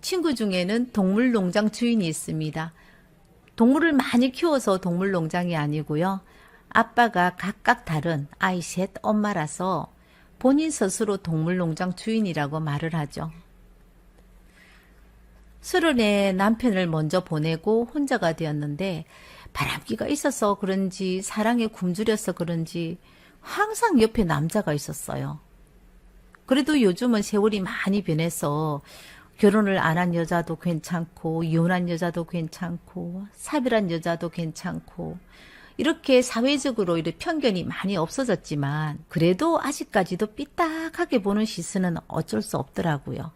친구 중에는 동물농장 주인이 있습니다. 동물을 많이 키워서 동물농장이 아니고요. 아빠가 각각 다른 아이 셋 엄마라서 본인 스스로 동물농장 주인이라고 말을 하죠. 수련회 남편을 먼저 보내고 혼자가 되었는데 바람기가 있어서 그런지 사랑에 굶주려서 그런지 항상 옆에 남자가 있었어요. 그래도 요즘은 세월이 많이 변해서 결혼을 안 한 여자도 괜찮고 이혼한 여자도 괜찮고 사별한 여자도 괜찮고 이렇게 사회적으로 이렇게 편견이 많이 없어졌지만 그래도 아직까지도 삐딱하게 보는 시선은 어쩔 수 없더라고요.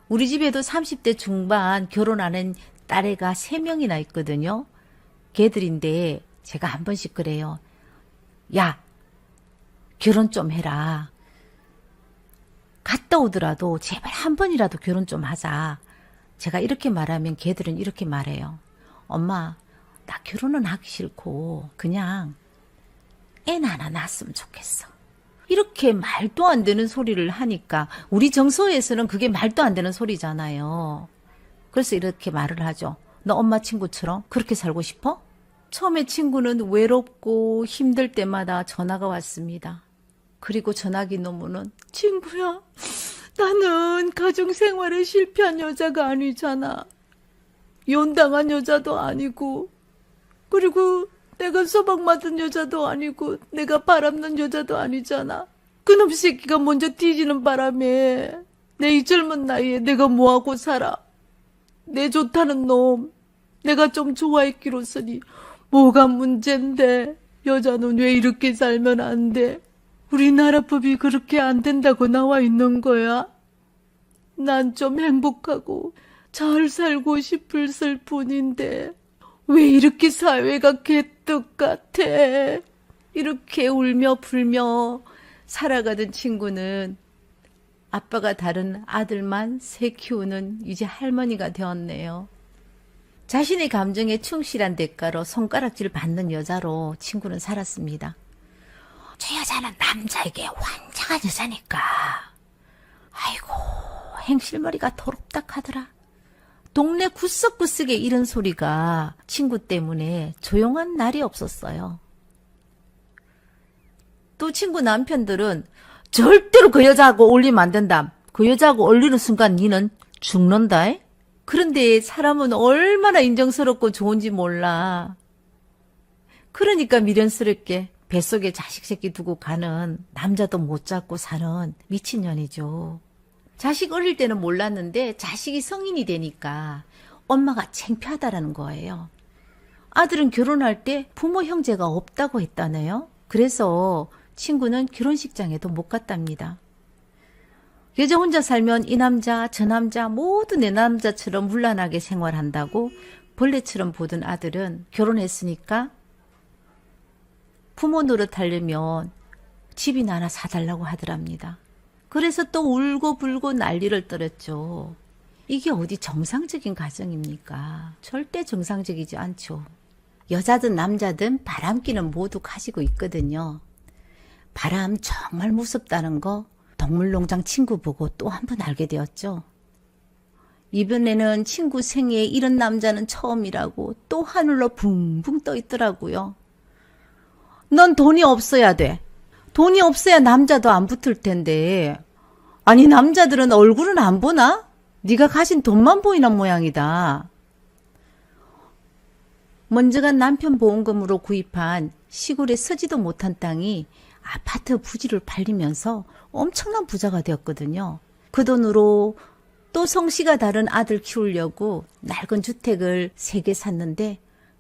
우리 집에도 30대 중반 결혼하는 딸애가 3명이나 있거든요. 걔들인데 제가 한 번씩 그래요. 야, 결혼 좀 해라. 갔다 오더라도 제발 한 번이라도 결혼 좀 하자. 제가 이렇게 말하면 걔들은 이렇게 말해요. 엄마, 나 결혼은 하기 싫고 그냥 애는 하나 낳았으면 좋겠어. 이렇게 말도 안 되는 소리를 하니까 우리 정서에서는 그게 말도 안 되는 소리잖아요. 그래서 이렇게 말을 하죠. 너 엄마 친구처럼 그렇게 살고 싶어? 처음에 친구는 외롭고 힘들 때마다 전화가 왔습니다. 그리고 전화기 너머는 친구야, 나는 가정생활에 실패한 여자가 아니잖아. 이혼당한 여자도 아니고 그리고 내가 소박 맞은 여자도 아니고 내가 바람난 여자도 아니잖아. 그놈 새끼가 먼저 뒤지는 바람에 내 이 젊은 나이에 내가 뭐하고 살아. 내 좋다는 놈 내가 좀 좋아했기로서니 뭐가 문제인데 여자는 왜 이렇게 살면 안 돼? 우리나라 법이 그렇게 안 된다고 나와 있는 거야? 난 좀 행복하고 잘 살고 싶을 뿐인데 왜 이렇게 사회가 개떡 같아? 이렇게 울며 불며 살아가던 친구는 아빠가 다른 아들만 세 키우는 이제 할머니가 되었네요. 자신의 감정에 충실한 대가로 손가락질 받는 여자로 친구는 살았습니다. 저 여자는 남자에게 환장한 여자니까. 아이고, 행실머리가 더럽닥하더라. 동네 구석구석에 이런 소리가 친구 때문에 조용한 날이 없었어요. 또 친구 남편들은 절대로 그 여자하고 어울리면 안 된다. 그 여자하고 어울리는 순간 니는 죽는다. 그런데 사람은 얼마나 인정스럽고 좋은지 몰라. 그러니까 미련스럽게 뱃속에 자식 새끼 두고 가는 남자도 못 잡고 사는 미친년이죠. 자식 어릴 때는 몰랐는데 자식이 성인이 되니까 엄마가 창피하다라는 거예요. 아들은 결혼할 때 부모 형제가 없다고 했다네요. 그래서 친구는 결혼식장에도 못 갔답니다. 여자 혼자 살면 이 남자 저 남자 모두 내 남자처럼 문란하게 생활한다고 벌레처럼 보던 아들은 결혼했으니까 부모 노릇하려면 집이나 하나 사달라고 하더랍니다. 그래서 또 울고 불고 난리를 떨었죠. 이게 어디 정상적인 가정입니까? 절대 정상적이지 않죠. 여자든 남자든 바람기는 모두 가지고 있거든요. 바람 정말 무섭다는 거 동물농장 친구 보고 또 한 번 알게 되었죠. 이번에는 친구 생애에 이런 남자는 처음이라고 또 하늘로 붕붕 떠 있더라고요. 넌 돈이 없어야 돼. 돈이 없어야 남자도 안 붙을 텐데. 아니 남자들은 얼굴은 안 보나? 네가 가진 돈만 보이는 모양이다. 먼저 간 남편 보험금으로 구입한 시골에 서지도 못한 땅이 아파트 부지를 팔리면서 엄청난 부자가 되었거든요. 그 돈으로 또 성씨가 다른 아들 키우려고 낡은 주택을 3개 샀는데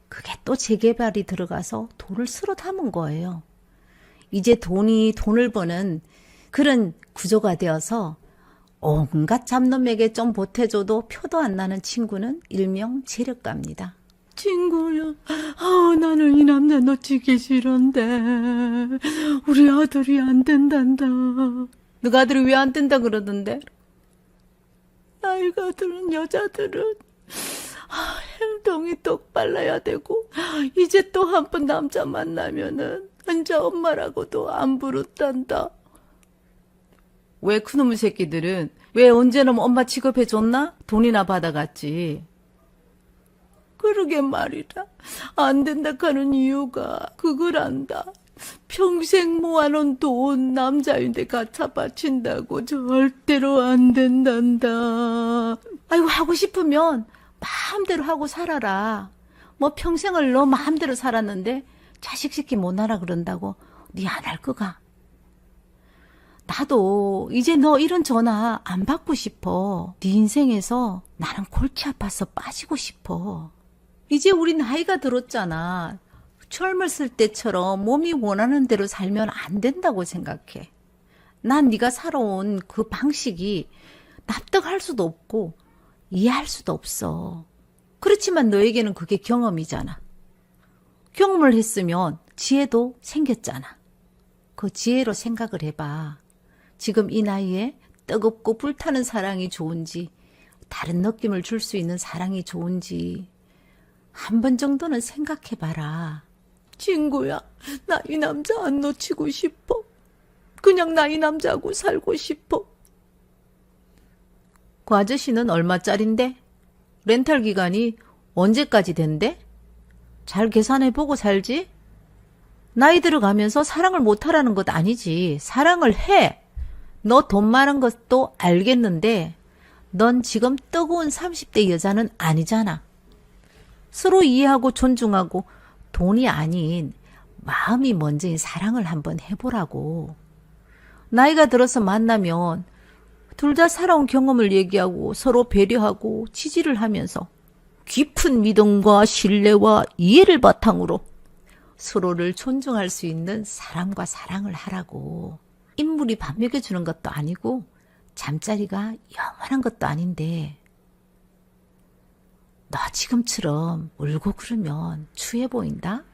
그게 또 재개발이 들어가서 돈을 쓸어 담은 거예요. 이제 돈이 돈을 버는 그런 구조가 되어서 온갖 잡놈에게 좀 보태줘도 표도 안 나는 친구는 일명 재력가입니다. 친구야, 나는 이 남자 놓치기 싫은데 우리 아들이 안 된단다. 너가 아들이 왜 안 된다 그러던데? 나이가 드는 여자들은 행동이 똑발라야 되고 이제 또 한 번 남자 만나면은 혼자 엄마라고도 안 부른단다. 왜 그놈의 새끼들은 왜 언제는 엄마 취급해줬나? 돈이나 받아갔지. 그러게 말이다. 안 된다 하는 이유가 그거란다. 평생 모아놓은 돈 남자인데 갖다 바친다고 절대로 안 된단다. 아이고 하고 싶으면 마음대로 하고 살아라. 뭐 평생을 너 마음대로 살았는데 자식 새끼 못 하라 그런다고 니 안 할 거가. 나도 이제 너 이런 전화 안 받고 싶어. 네 인생에서 나는 골치 아파서 빠지고 싶어. 이제 우리 나이가 들었잖아. 젊었을 때처럼 몸이 원하는 대로 살면 안 된다고 생각해. 난 네가 살아온 그 방식이 납득할 수도 없고 이해할 수도 없어. 그렇지만 너에게는 그게 경험이잖아. 경험을 했으면 지혜도 생겼잖아. 그 지혜로 생각을 해봐. 지금 이 나이에 뜨겁고 불타는 사랑이 좋은지 다른 느낌을 줄 수 있는 사랑이 좋은지 한 번 정도는 생각해봐라. 친구야, 나 이 남자 안 놓치고 싶어. 그냥 나 이 남자하고 살고 싶어. 그 아저씨는 얼마짜린데? 렌탈 기간이 언제까지 된대? 잘 계산해보고 살지? 나이 들어가면서 사랑을 못하라는 것 아니지. 사랑을 해. 너 돈 많은 것도 알겠는데 넌 지금 뜨거운 30대 여자는 아니잖아. 서로 이해하고 존중하고 돈이 아닌 마음이 먼저인 사랑을 한번 해보라고. 나이가 들어서 만나면 둘 다 살아온 경험을 얘기하고 서로 배려하고 지지를 하면서 깊은 믿음과 신뢰와 이해를 바탕으로 서로를 존중할 수 있는 사람과 사랑을 하라고. 인물이 밥 먹여주는 것도 아니고 잠자리가 영원한 것도 아닌데 너 지금처럼 울고 그러면 추해 보인다?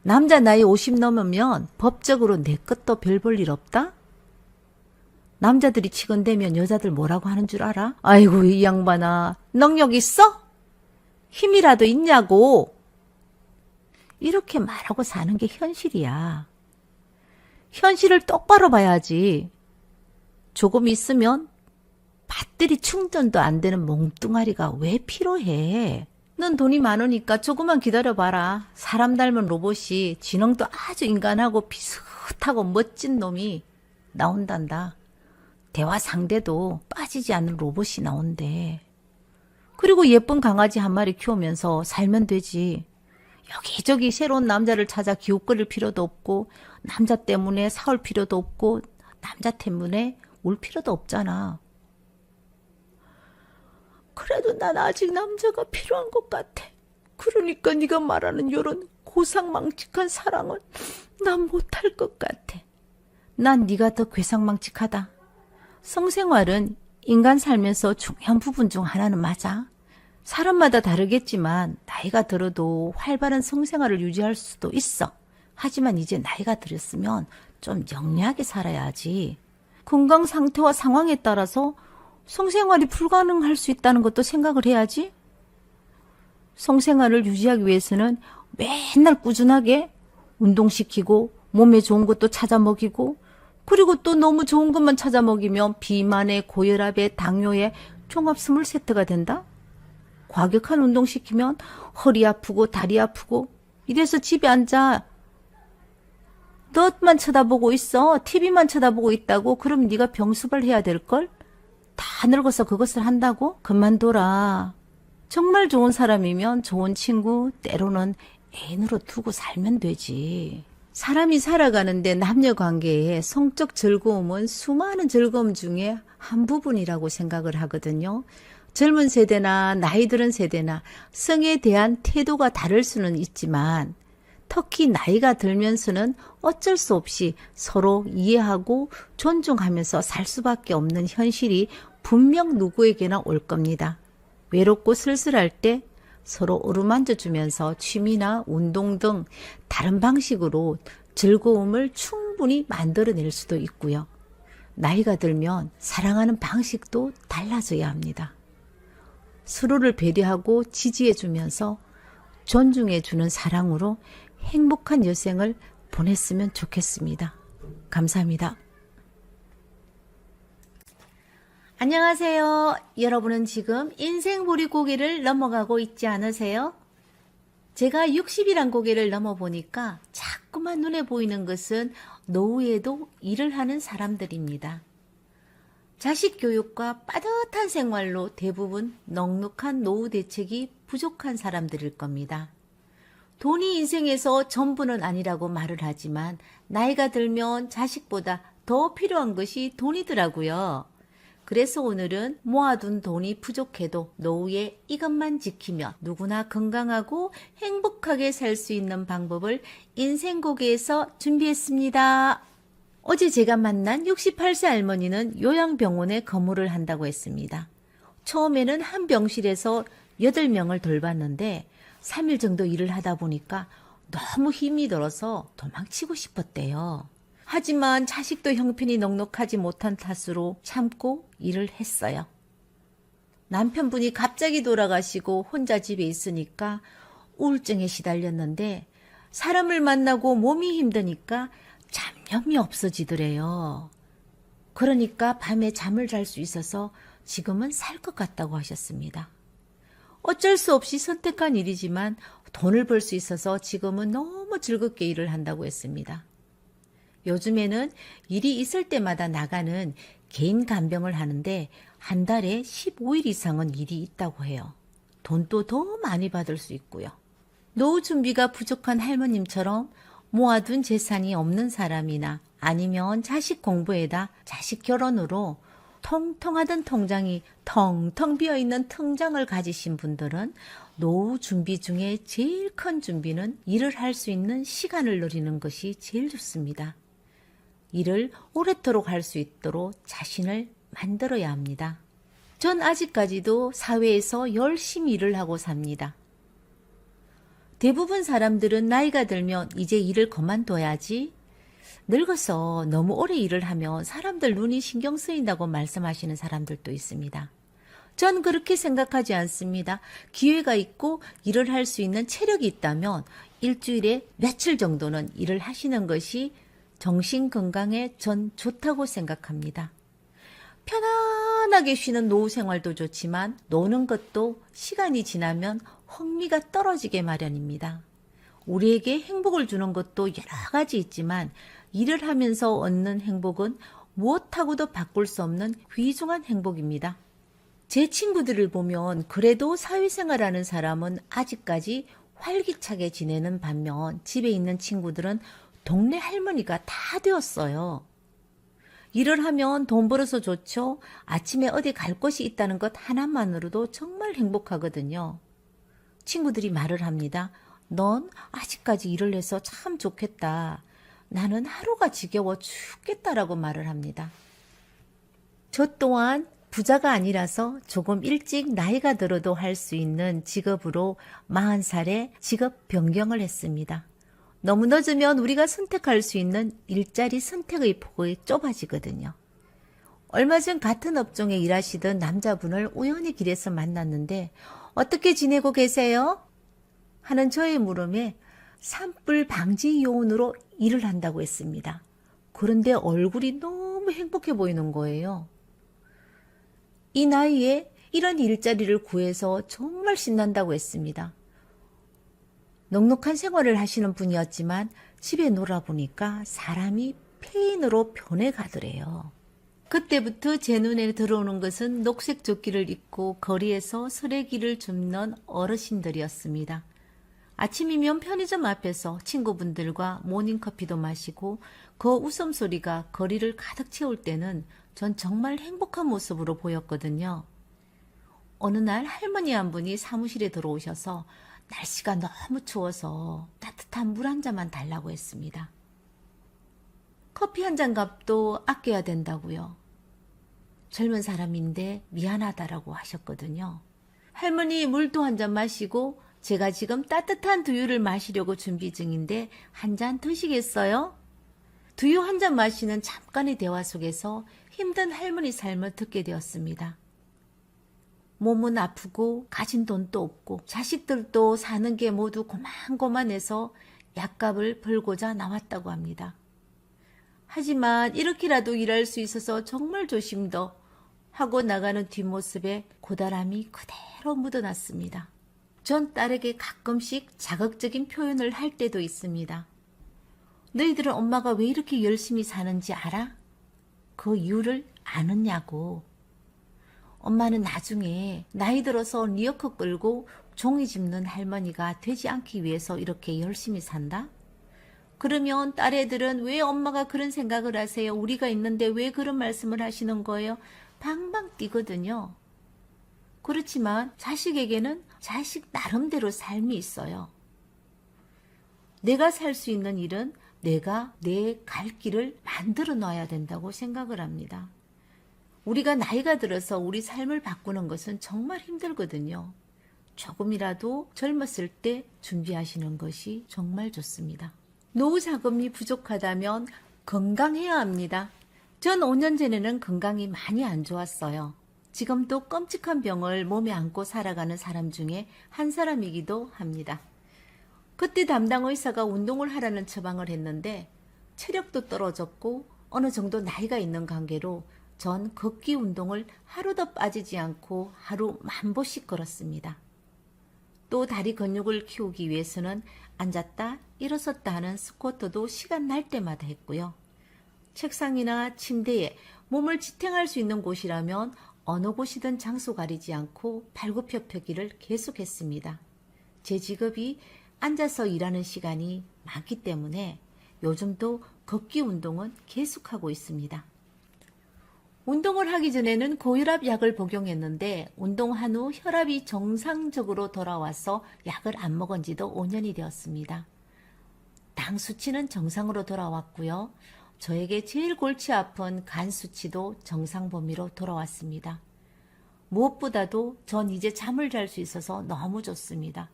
남자 나이 50 넘으면 법적으로 내 것도 별 볼 일 없다? 남자들이 치근대면 여자들 뭐라고 하는 줄 알아? 아이고 이 양반아 능력 있어? 힘이라도 있냐고. 이렇게 말하고 사는 게 현실이야. 현실을 똑바로 봐야지. 조금 있으면 배터리 충전도 안 되는 몽뚱아리가 왜 필요해? 넌 돈이 많으니까 조금만 기다려봐라. 사람 닮은 로봇이 지능도 아주 인간하고 비슷하고 멋진 놈이 나온단다. 대화 상대도 빠지지 않는 로봇이 나온대. 그리고 예쁜 강아지 한 마리 키우면서 살면 되지. 여기저기 새로운 남자를 찾아 기웃거릴 필요도 없고 남자 때문에 사올 필요도 없고 남자 때문에 울 필요도 없잖아. 그래도 난 아직 남자가 필요한 것 같아. 그러니까 네가 말하는 이런 고상망측한 사랑은 난 못할 것 같아. 난 네가 더 괴상망측하다. 성생활은 인간 살면서 중요한 부분 중 하나는 맞아. 사람마다 다르겠지만 나이가 들어도 활발한 성생활을 유지할 수도 있어. 하지만 이제 나이가 들었으면 좀 영리하게 살아야지. 건강 상태와 상황에 따라서 성생활이 불가능할 수 있다는 것도 생각을 해야지. 성생활을 유지하기 위해서는 맨날 꾸준하게 운동시키고 몸에 좋은 것도 찾아 먹이고 그리고 또 너무 좋은 것만 찾아 먹이면 비만에 고혈압에 당뇨에 종합 20세트가 된다. 과격한 운동시키면 허리 아프고 다리 아프고 이래서 집에 앉아 너만 쳐다보고 있어. TV만 쳐다보고 있다고. 그럼 네가 병수발 해야 될걸? 다 늙어서 그것을 한다고? 그만둬라. 정말 좋은 사람이면 좋은 친구 때로는 애인으로 두고 살면 되지. 사람이 살아가는데 남녀관계에 성적 즐거움은 수많은 즐거움 중에 한 부분이라고 생각을 하거든요. 젊은 세대나 나이 들은 세대나 성에 대한 태도가 다를 수는 있지만 특히 나이가 들면서는 어쩔 수 없이 서로 이해하고 존중하면서 살 수밖에 없는 현실이 분명 누구에게나 올 겁니다. 외롭고 쓸쓸할 때 서로 어루만져 주면서 취미나 운동 등 다른 방식으로 즐거움을 충분히 만들어낼 수도 있고요. 나이가 들면 사랑하는 방식도 달라져야 합니다. 서로를 배려하고 지지해 주면서 존중해 주는 사랑으로 행복한 여생을 보냈으면 좋겠습니다. 감사합니다. 안녕하세요. 여러분은 지금 인생보리 고개를 넘어가고 있지 않으세요? 제가 60이란 고개를 넘어보니까 자꾸만 눈에 보이는 것은 노후에도 일을 하는 사람들입니다. 자식 교육과 빠듯한 생활로 대부분 넉넉한 노후 대책이 부족한 사람들일 겁니다. 돈이 인생에서 전부는 아니라고 말을 하지만 나이가 들면 자식보다 더 필요한 것이 돈이더라고요. 그래서 오늘은 모아둔 돈이 부족해도 노후에 이것만 지키면 누구나 건강하고 행복하게 살 수 있는 방법을 인생고개에서 준비했습니다. 어제 제가 만난 68세 할머니는 요양병원에 근무를 한다고 했습니다. 처음에는 한 병실에서 8명을 돌봤는데 3일 정도 일을 하다 보니까 너무 힘이 들어서 도망치고 싶었대요. 하지만 자식도 형편이 넉넉하지 못한 탓으로 참고 일을 했어요. 남편분이 갑자기 돌아가시고 혼자 집에 있으니까 우울증에 시달렸는데 사람을 만나고 몸이 힘드니까 잡념이 없어지더래요. 그러니까 밤에 잠을 잘 수 있어서 지금은 살 것 같다고 하셨습니다. 어쩔 수 없이 선택한 일이지만 돈을 벌 수 있어서 지금은 너무 즐겁게 일을 한다고 했습니다. 요즘에는 일이 있을 때마다 나가는 개인 간병을 하는데 한 달에 15일 이상은 일이 있다고 해요. 돈도 더 많이 받을 수 있고요. 노후 준비가 부족한 할머님처럼 모아둔 재산이 없는 사람이나 아니면 자식 공부에다 자식 결혼으로 통통하던 통장이 텅텅 비어있는 통장을 가지신 분들은 노후 준비 중에 제일 큰 준비는 일을 할 수 있는 시간을 누리는 것이 제일 좋습니다. 일을 오래도록 할 수 있도록 자신을 만들어야 합니다. 전 아직까지도 사회에서 열심히 일을 하고 삽니다. 대부분 사람들은 나이가 들면 이제 일을 그만둬야지, 늙어서 너무 오래 일을 하면 사람들 눈이 신경 쓰인다고 말씀하시는 사람들도 있습니다. 전 그렇게 생각하지 않습니다. 기회가 있고 일을 할 수 있는 체력이 있다면 일주일에 며칠 정도는 일을 하시는 것이 정신 건강에 전 좋다고 생각합니다. 편안하게 쉬는 노후 생활도 좋지만 노는 것도 시간이 지나면 흥미가 떨어지게 마련입니다. 우리에게 행복을 주는 것도 여러 가지 있지만 일을 하면서 얻는 행복은 무엇하고도 바꿀 수 없는 귀중한 행복입니다. 제 친구들을 보면 그래도 사회생활하는 사람은 아직까지 활기차게 지내는 반면 집에 있는 친구들은 동네 할머니가 다 되었어요. 일을 하면 돈 벌어서 좋죠. 아침에 어디 갈 곳이 있다는 것 하나만으로도 정말 행복하거든요. 친구들이 말을 합니다. 넌 아직까지 일을 해서 참 좋겠다. 나는 하루가 지겨워 죽겠다라고 말을 합니다. 저 또한 부자가 아니라서 조금 일찍 나이가 들어도 할 수 있는 직업으로 40살에 직업 변경을 했습니다. 너무 늦으면 우리가 선택할 수 있는 일자리 선택의 폭이 좁아지거든요. 얼마 전 같은 업종에 일하시던 남자분을 우연히 길에서 만났는데 어떻게 지내고 계세요? 하는 저의 물음에 산불 방지 요원으로 일을 한다고 했습니다. 그런데 얼굴이 너무 행복해 보이는 거예요. 이 나이에 이런 일자리를 구해서 정말 신난다고 했습니다. 넉넉한 생활을 하시는 분이었지만 집에 놀아보니까 사람이 폐인으로 변해가더래요. 그때부터 제 눈에 들어오는 것은 녹색 조끼를 입고 거리에서 쓰레기를 줍는 어르신들이었습니다. 아침이면 편의점 앞에서 친구분들과 모닝커피도 마시고 그 웃음소리가 거리를 가득 채울 때는 전 정말 행복한 모습으로 보였거든요. 어느 날 할머니 한 분이 사무실에 들어오셔서 날씨가 너무 추워서 따뜻한 물 한 잔만 달라고 했습니다. 커피 한 잔 값도 아껴야 된다고요. 젊은 사람인데 미안하다라고 하셨거든요. 할머니 물도 한 잔 마시고 제가 지금 따뜻한 두유를 마시려고 준비 중인데 한 잔 드시겠어요? 두유 한 잔 마시는 잠깐의 대화 속에서 힘든 할머니 삶을 듣게 되었습니다. 몸은 아프고 가진 돈도 없고 자식들도 사는 게 모두 고만고만해서 약값을 벌고자 나왔다고 합니다. 하지만 이렇게라도 일할 수 있어서 정말 조심도 하고 나가는 뒷모습에 고달함이 그대로 묻어났습니다. 전 딸에게 가끔씩 자극적인 표현을 할 때도 있습니다. 너희들은 엄마가 왜 이렇게 열심히 사는지 알아? 그 이유를 아느냐고. 엄마는 나중에 나이 들어서 리어커 끌고 종이 짚는 할머니가 되지 않기 위해서 이렇게 열심히 산다? 그러면 딸애들은 왜 엄마가 그런 생각을 하세요? 우리가 있는데 왜 그런 말씀을 하시는 거예요? 방방 뛰거든요. 그렇지만 자식에게는 자식 나름대로 삶이 있어요. 내가 살 수 있는 일은 내가 내 갈 길을 만들어 놔야 된다고 생각을 합니다. 우리가 나이가 들어서 우리 삶을 바꾸는 것은 정말 힘들거든요. 조금이라도 젊었을 때 준비하시는 것이 정말 좋습니다. 노후 자금이 부족하다면 건강해야 합니다. 전 5년 전에는 건강이 많이 안 좋았어요. 지금도 끔찍한 병을 몸에 안고 살아가는 사람 중에 한 사람이기도 합니다. 그때 담당 의사가 운동을 하라는 처방을 했는데 체력도 떨어졌고 어느 정도 나이가 있는 관계로 전 걷기 운동을 하루도 빠지지 않고 하루 10,000보씩 걸었습니다. 또 다리 근육을 키우기 위해서는 앉았다 일어섰다 하는 스쿼트도 시간 날 때마다 했고요. 책상이나 침대에 몸을 지탱할 수 있는 곳이라면 어느 곳이든 장소 가리지 않고 발굽혀펴기를 계속했습니다. 제 직업이 앉아서 일하는 시간이 많기 때문에 요즘도 걷기 운동은 계속하고 있습니다. 운동을 하기 전에는 고혈압 약을 복용했는데 운동한 후 혈압이 정상적으로 돌아와서 약을 안 먹은 지도 5년이 되었습니다. 당 수치는 정상으로 돌아왔고요. 저에게 제일 골치 아픈 간 수치도 정상 범위로 돌아왔습니다. 무엇보다도 전 이제 잠을 잘 수 있어서 너무 좋습니다.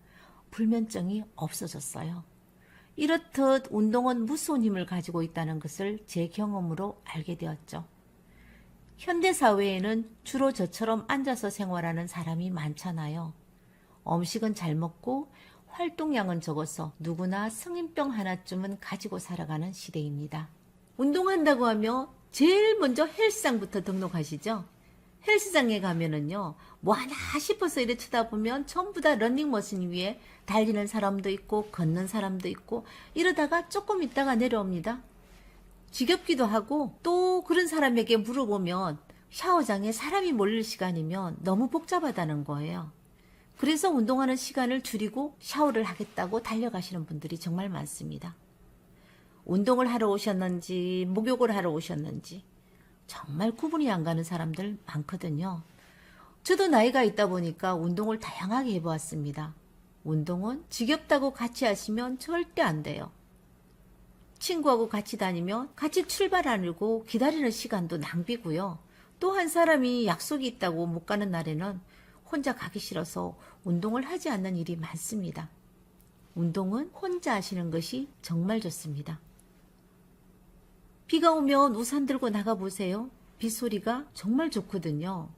불면증이 없어졌어요. 이렇듯 운동은 무서운 힘을 가지고 있다는 것을 제 경험으로 알게 되었죠. 현대사회에는 주로 저처럼 앉아서 생활하는 사람이 많잖아요. 음식은 잘 먹고 활동량은 적어서 누구나 성인병 하나쯤은 가지고 살아가는 시대입니다. 운동한다고 하면 제일 먼저 헬스장부터 등록하시죠. 헬스장에 가면은요, 뭐 하나 싶어서 이렇게 쳐다보면 전부 다 러닝머신 위에 달리는 사람도 있고 걷는 사람도 있고 이러다가 조금 있다가 내려옵니다. 지겹기도 하고 또 그런 사람에게 물어보면 샤워장에 사람이 몰릴 시간이면 너무 복잡하다는 거예요. 그래서 운동하는 시간을 줄이고 샤워를 하겠다고 달려가시는 분들이 정말 많습니다. 운동을 하러 오셨는지 목욕을 하러 오셨는지 정말 구분이 안 가는 사람들 많거든요. 저도 나이가 있다 보니까 운동을 다양하게 해보았습니다. 운동은 지겹다고 같이 하시면 절대 안 돼요. 친구하고 같이 다니면 같이 출발하려고 기다리는 시간도 낭비고요. 또 한 사람이 약속이 있다고 못 가는 날에는 혼자 가기 싫어서 운동을 하지 않는 일이 많습니다. 운동은 혼자 하시는 것이 정말 좋습니다. 비가 오면 우산 들고 나가보세요. 빗소리가 정말 좋거든요.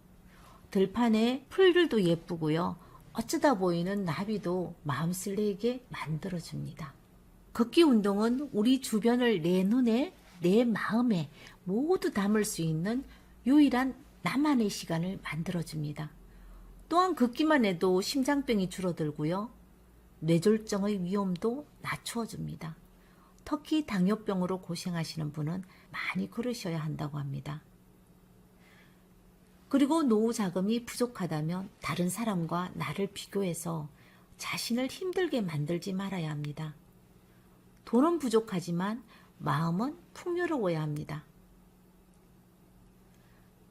들판에 풀들도 예쁘고요. 어쩌다 보이는 나비도 마음 설레게 만들어줍니다. 걷기 운동은 우리 주변을 내 눈에, 내 마음에 모두 담을 수 있는 유일한 나만의 시간을 만들어줍니다. 또한 걷기만 해도 심장병이 줄어들고요. 뇌졸중의 위험도 낮추어줍니다. 특히 당뇨병으로 고생하시는 분은 많이 걸으셔야 한다고 합니다. 그리고 노후 자금이 부족하다면 다른 사람과 나를 비교해서 자신을 힘들게 만들지 말아야 합니다. 돈은 부족하지만 마음은 풍요로워야 합니다.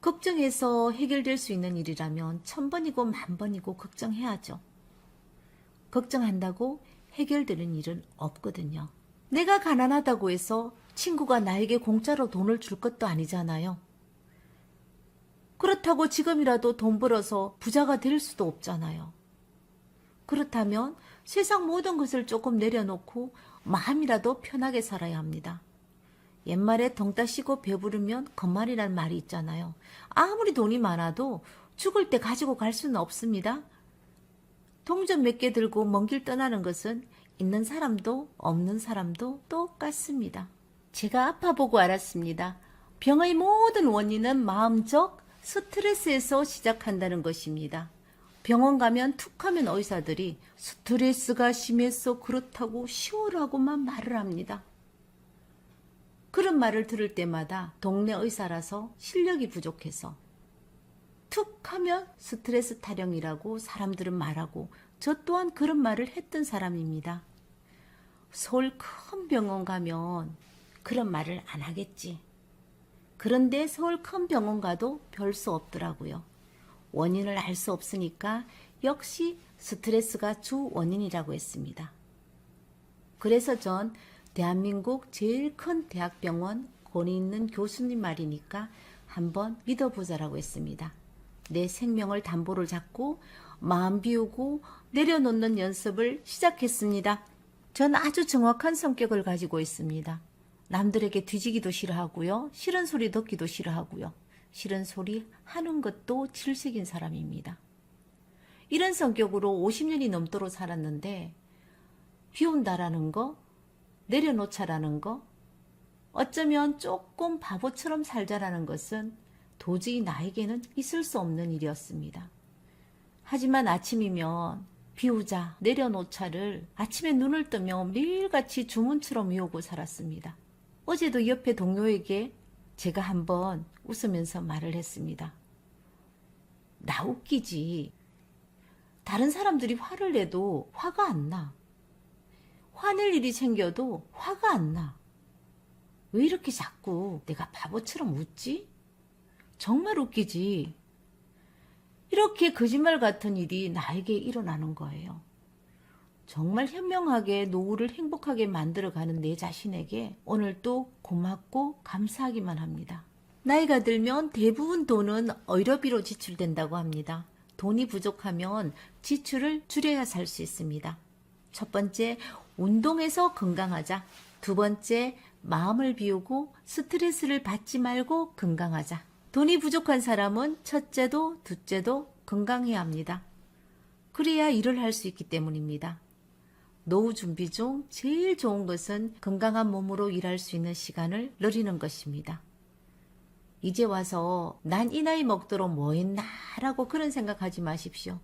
걱정해서 해결될 수 있는 일이라면 1000번이고 10,000번이고 걱정해야죠. 걱정한다고 해결되는 일은 없거든요. 내가 가난하다고 해서 친구가 나에게 공짜로 돈을 줄 것도 아니잖아요. 그렇다고 지금이라도 돈 벌어서 부자가 될 수도 없잖아요. 그렇다면 세상 모든 것을 조금 내려놓고 마음이라도 편하게 살아야 합니다. 옛말에 덩 따시고 배부르면 겉말이란 말이 있잖아요. 아무리 돈이 많아도 죽을 때 가지고 갈 수는 없습니다. 동전 몇 개 들고 먼 길 떠나는 것은 있는 사람도 없는 사람도 똑같습니다. 제가 아파보고 알았습니다. 병의 모든 원인은 마음적, 스트레스에서 시작한다는 것입니다. 병원 가면 툭 하면 의사들이 스트레스가 심해서 그렇다고 쉬우라고만 말을 합니다. 그런 말을 들을 때마다 동네 의사라서 실력이 부족해서 툭 하면 스트레스 타령이라고 사람들은 말하고 저 또한 그런 말을 했던 사람입니다. 서울 큰 병원 가면 그런 말을 안 하겠지. 그런데 서울 큰 병원 가도 별 수 없더라고요. 원인을 알 수 없으니까 역시 스트레스가 주 원인이라고 했습니다. 그래서 전 대한민국 제일 큰 대학병원 권위 있는 교수님 말이니까 한번 믿어보자라고 했습니다. 내 생명을 담보를 잡고 마음 비우고 내려놓는 연습을 시작했습니다. 전 아주 정확한 성격을 가지고 있습니다. 남들에게 뒤지기도 싫어하고요. 싫은 소리 듣기도 싫어하고요. 싫은 소리 하는 것도 질색인 사람입니다. 이런 성격으로 50년이 넘도록 살았는데 비운다라는 거, 내려놓자라는 거, 어쩌면 조금 바보처럼 살자라는 것은 도저히 나에게는 있을 수 없는 일이었습니다. 하지만 아침이면 비우자, 내려놓자를 아침에 눈을 뜨면 매일같이 주문처럼 외우고 살았습니다. 어제도 옆에 동료에게 제가 한번 웃으면서 말을 했습니다. 나 웃기지. 다른 사람들이 화를 내도 화가 안 나. 화낼 일이 생겨도 화가 안 나. 왜 이렇게 자꾸 내가 바보처럼 웃지? 정말 웃기지. 이렇게 거짓말 같은 일이 나에게 일어나는 거예요. 정말 현명하게 노후를 행복하게 만들어가는 내 자신에게 오늘도 고맙고 감사하기만 합니다. 나이가 들면 대부분 돈은 의료비로 지출된다고 합니다. 돈이 부족하면 지출을 줄여야 살 수 있습니다. 첫 번째, 운동해서 건강하자. 두 번째, 마음을 비우고 스트레스를 받지 말고 건강하자. 돈이 부족한 사람은 첫째도 둘째도 건강해야 합니다. 그래야 일을 할 수 있기 때문입니다. 노후 준비 중 제일 좋은 것은 건강한 몸으로 일할 수 있는 시간을 누리는 것입니다. 이제 와서 난 이 나이 먹도록 뭐 했나 라고 그런 생각하지 마십시오.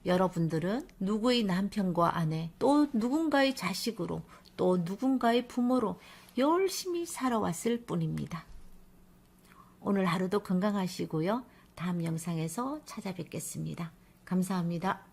여러분들은 누구의 남편과 아내, 또 누군가의 자식으로, 또 누군가의 부모로 열심히 살아왔을 뿐입니다. 오늘 하루도 건강하시고요. 다음 영상에서 찾아뵙겠습니다. 감사합니다.